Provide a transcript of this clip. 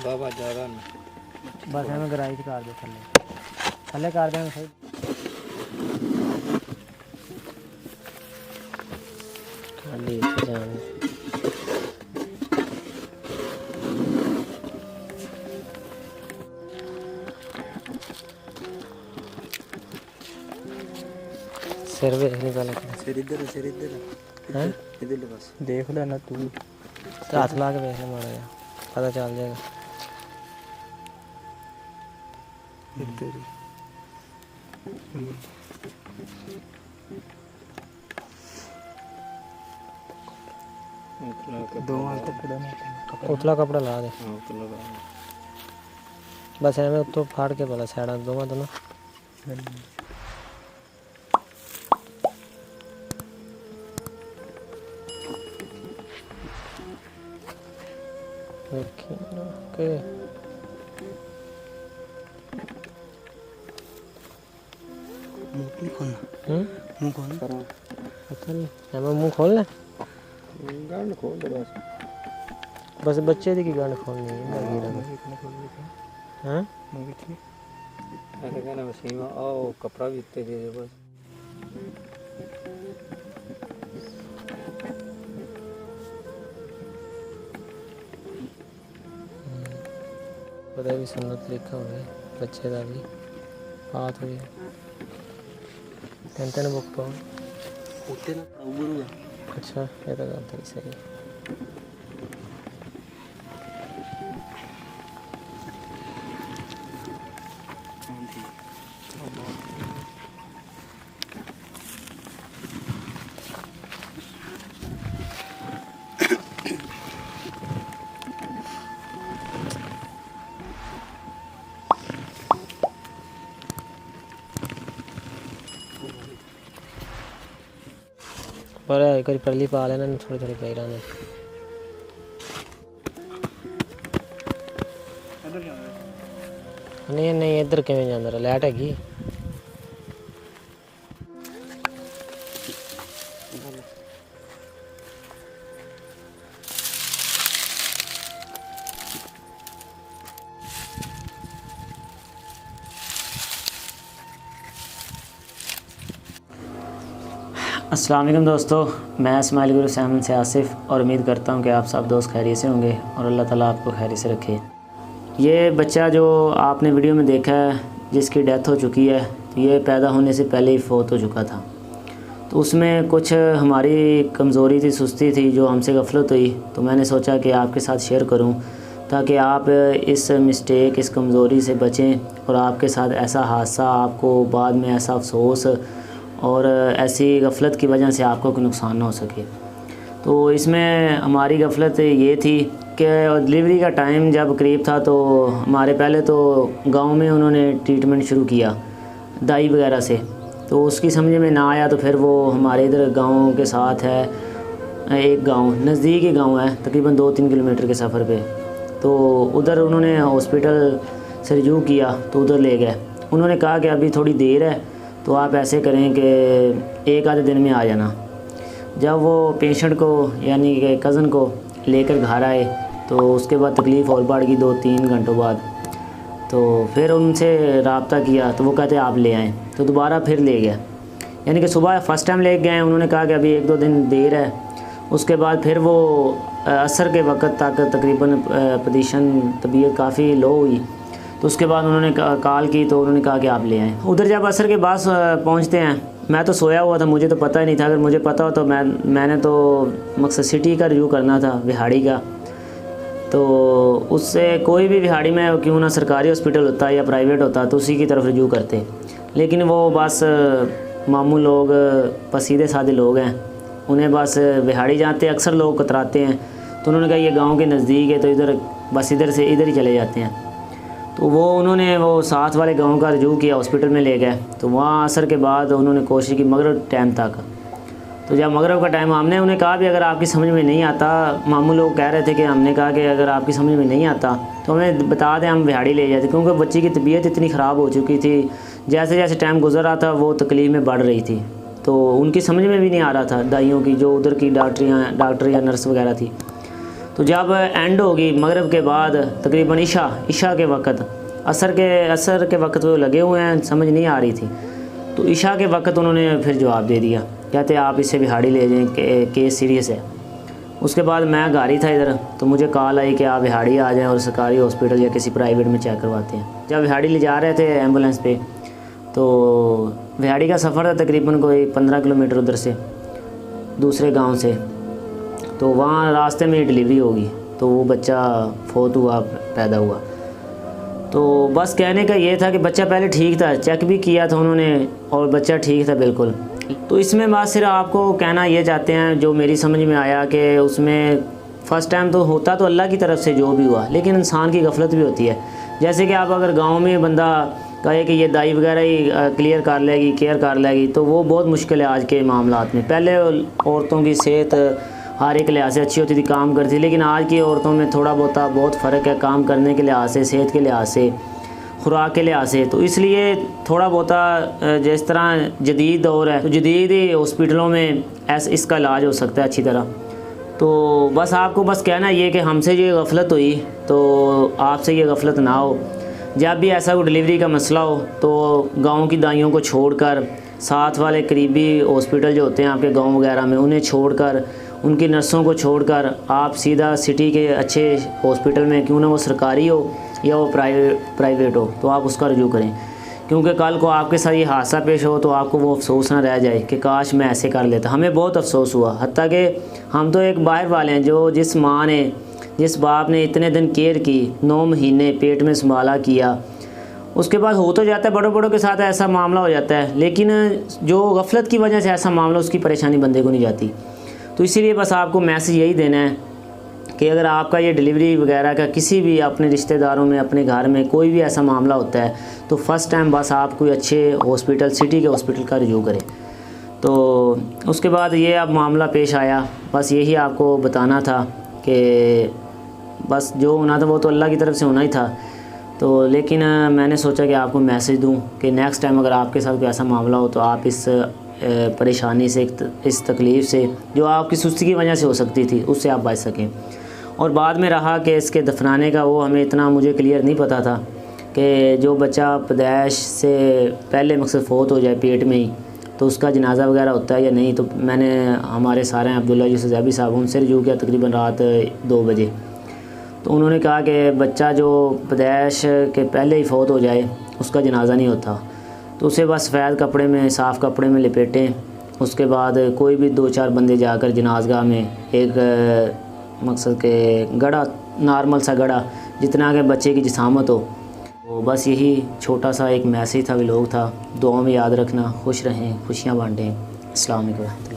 बाबा ज़्यादा बस हमें गराई कर दो थले थले कर दें सही खाली जान सिर भी निकाल सिर इधर हैं इधर बस देख लेना तू हाथ ला के देख ले माड़ा जा पता चल जाएगा इधर उतला कपड़ा ला दे बस एवं उत्तों फाड़ के भला साइड दोवां तो ना ओके मुंह खोलना मुंह खोलना पता नहीं एवं मुंह खोलना गांड खोल दे बस बच्चे दी की गांड खोलनी है हाँ ऐसा कहना वसीम आओ कपड़ा भी इतने दे दे बस पता भी सुन्नत लिखा हुआ है बच्चे का भी बात हुई टेंशन बुक पाओ होते ना उबरू अच्छा ये तो गल थी सही पर एक बार परली पा लेना थोड़ी थोड़ी पैर ने नहीं नहीं इधर किवें जांदा लाइट हैगी अस्सलाम वालेकुम दोस्तों, मैं इस्माइल गुरु सैमन से आसिफ़ और उम्मीद करता हूं कि आप सब दोस्त खैरियत से होंगे और अल्लाह ताला आपको खैरियत से रखे। ये बच्चा जो आपने वीडियो में देखा है जिसकी डेथ हो चुकी है, तो ये पैदा होने से पहले ही फ़ौत हो चुका था। तो उसमें कुछ हमारी कमज़ोरी थी, सुस्ती थी, जो हमसे गफलत हुई, तो मैंने सोचा कि आपके साथ शेयर करूँ ताकि आप इस मिस्टेक, इस कमज़ोरी से बचें और आपके साथ ऐसा हादसा, आपको बाद में ऐसा अफसोस और ऐसी गफलत की वजह से आपको कोई नुकसान ना हो सके। तो इसमें हमारी गफलत ये थी कि डिलीवरी का टाइम जब करीब था तो हमारे पहले तो गांव में उन्होंने ट्रीटमेंट शुरू किया दाई वगैरह से, तो उसकी समझ में ना आया। तो फिर वो हमारे इधर गांव के साथ है एक गांव, नज़दीक ही गांव है, तकरीबन 2-3 किलोमीटर के सफ़र पे। तो उधर उन्होंने हॉस्पिटल से रिजू किया तो उधर ले गए। उन्होंने कहा कि अभी थोड़ी देर है तो आप ऐसे करें कि 1 आधे दिन में आ जाना। जब वो पेशेंट को यानी कि कज़न को लेकर घर आए तो उसके बाद तकलीफ़ और बढ़ गई 2-3 घंटों बाद। तो फिर उनसे रब्ता किया तो वो कहते आप ले आएँ, तो दोबारा फिर ले गए। यानी कि सुबह फ़र्स्ट टाइम ले गए, उन्होंने कहा कि अभी 1-2 दिन देर है। उसके बाद फिर वो असर के वक्त तक तकरीबन पोजीशन तबीयत काफ़ी लो हुई, तो उसके बाद उन्होंने कॉल की तो उन्होंने कहा कि आप ले आएँ। उधर जब असर के बाद पहुंचते हैं, मैं तो सोया हुआ था, मुझे तो पता ही नहीं था। अगर मुझे पता हो तो मैंने तो मकसद सिटी का रिव्यू करना था, विहाड़ी का। तो उससे कोई भी विहाड़ी में क्यों ना सरकारी हॉस्पिटल होता या प्राइवेट होता तो उसी की तरफ रिव्यू करते, लेकिन वो बस मामूल लोग, बस सीधे साधे लोग हैं, उन्हें बस विहाड़ी जाते अक्सर लोग कतराते हैं। तो उन्होंने कहा ये गाँव के नज़दीक है तो इधर बस इधर से इधर ही चले जाते हैं। तो वो उन्होंने वो साथ वाले गांव का रिव्यू किया, हॉस्पिटल में ले गए। तो वहाँ असर के बाद उन्होंने कोशिश की मगरिब टाइम तक। तो जब मगरिब का टाइम, हमने उन्हें कहा भी अगर आपकी समझ में नहीं आता, मामू लोग कह रहे थे कि हमने कहा कि अगर आपकी समझ में नहीं आता तो हमें बता दें, हम विहाड़ी ले जाते, क्योंकि बच्ची की तबीयत इतनी ख़राब हो चुकी थी। जैसे जैसे टाइम गुजर रहा था वो तकलीफ़ में बढ़ रही थी, तो उनकी समझ में भी नहीं आ रहा था दाइयों की, जो उधर की डॉक्टर या नर्स वगैरह थी। तो जब एंड होगी मगरिब के बाद तकरीबन इशा के वक़्त, असर के वक़्त वो लगे हुए हैं, समझ नहीं आ रही थी। तो इशा के वक़्त उन्होंने फिर जवाब दे दिया, कहते आप इसे बिहाड़ी ले जाएं, केस सीरियस है। उसके बाद मैं गाड़ी था इधर, तो मुझे कॉल आई कि आप बिहाड़ी आ जाएं और सरकारी हॉस्पिटल या किसी प्राइवेट में चेक करवाते हैं। जब बिहाड़ी ले जा रहे थे एम्बुलेंस पे, तो बिहाड़ी का सफ़र था तकरीबन कोई 15 किलोमीटर उधर से, दूसरे गांव से। तो वहाँ रास्ते में डिलीवरी होगी, तो वो बच्चा फोत हुआ, पैदा हुआ। तो बस कहने का ये था कि बच्चा पहले ठीक था, चेक भी किया था उन्होंने और बच्चा ठीक था बिल्कुल। तो इसमें बात सिर्फ आपको कहना ये चाहते हैं, जो मेरी समझ में आया कि उसमें फ़र्स्ट टाइम तो होता तो अल्लाह की तरफ से जो भी हुआ, लेकिन इंसान की गफलत भी होती है। जैसे कि आप अगर गांव में बंदा कहे कि ये दाई वगैरह ही क्लियर कर लेगी, केयर कर लेगी, तो वो बहुत मुश्किल है आज के मामलात में। पहले औरतों की सेहत हर एक लिहाज से अच्छी होती थी, काम करती थी, लेकिन आज की औरतों में थोड़ा बहुत फ़र्क है, काम करने के लिहाज से, सेहत के लिहाज से, खुराक के लिहाज से। तो इसलिए थोड़ा बहुत जिस तरह जदीद दौर है, तो जदीद हॉस्पिटलों में इसका इलाज हो सकता है अच्छी तरह। तो बस आपको बस कहना ये कि हमसे ये गफलत हुई, तो आपसे ये गफलत ना हो। जब भी ऐसा कोई डिलीवरी का मसला हो, तो गांव की दाइयों को छोड़कर, साथ वाले करीबी हॉस्पिटल जो होते हैं आपके गांव वगैरह में, उन्हें छोड़कर, उनकी नर्सों को छोड़कर आप सीधा सिटी के अच्छे हॉस्पिटल में, क्यों ना वो सरकारी हो या वो प्राइवेट हो, तो आप उसका रुजू करें। क्योंकि कल को आपके साथ ये हादसा पेश हो तो आपको वो अफसोस ना रह जाए कि काश मैं ऐसे कर लेता। हमें बहुत अफसोस हुआ, हत्ता कि हम तो एक बाहर वाले हैं, जो जिस माँ ने, जिस बाप ने इतने दिन केयर की, 9 महीने पेट में संभाला किया, उसके बाद हो तो जाता है, बड़ों के साथ ऐसा मामला हो जाता है, लेकिन जो गफलत की वजह से ऐसा मामला, उसकी परेशानी बंदे को नहीं जाती। तो इसीलिए बस आपको मैसेज यही देना है कि अगर आपका ये डिलीवरी वगैरह का किसी भी अपने रिश्तेदारों में, अपने घर में कोई भी ऐसा मामला होता है, तो फ़र्स्ट टाइम बस आप कोई अच्छे हॉस्पिटल, सिटी के हॉस्पिटल का रिव्यू करें। तो उसके बाद ये अब मामला पेश आया, बस यही आपको बताना था कि बस जो होना था वो तो अल्लाह की तरफ से होना ही था। तो लेकिन मैंने सोचा कि आपको मैसेज दूं कि नेक्स्ट टाइम अगर आपके साथ कोई ऐसा मामला हो, तो आप इस परेशानी से, इस तकलीफ़ से, जो आपकी सुस्ती की वजह से हो सकती थी, उससे आप बच सकें। और बाद में रहा कि इसके दफनाने का, वो हमें इतना मुझे क्लियर नहीं पता था कि जो बच्चा पैदाइश से पहले मकसद फोत हो जाए पेट में ही, तो उसका जनाजा वगैरह होता है या नहीं। तो मैंने हमारे सारे अब्दुल्ला यूसुफ़ साहब, उनसे रिव्यू किया तकरीबन रात 2 बजे। तो उन्होंने कहा कि बच्चा जो पैदाइश के पहले ही फोत हो जाए, उसका जनाजा नहीं होता, तो उसे बस सफ़ेद कपड़े में, साफ़ कपड़े में लपेटें। उसके बाद कोई भी 2-4 बंदे जाकर जनाजगाह में एक मकसद के गड़ा, नॉर्मल सा गड़ा, जितना कि बच्चे की जिसामत हो। तो बस यही छोटा सा एक मैसेज था, व्लॉग था। दुआ में याद रखना, खुश रहें, खुशियाँ बांटें। अस्सलाम वालेकुम।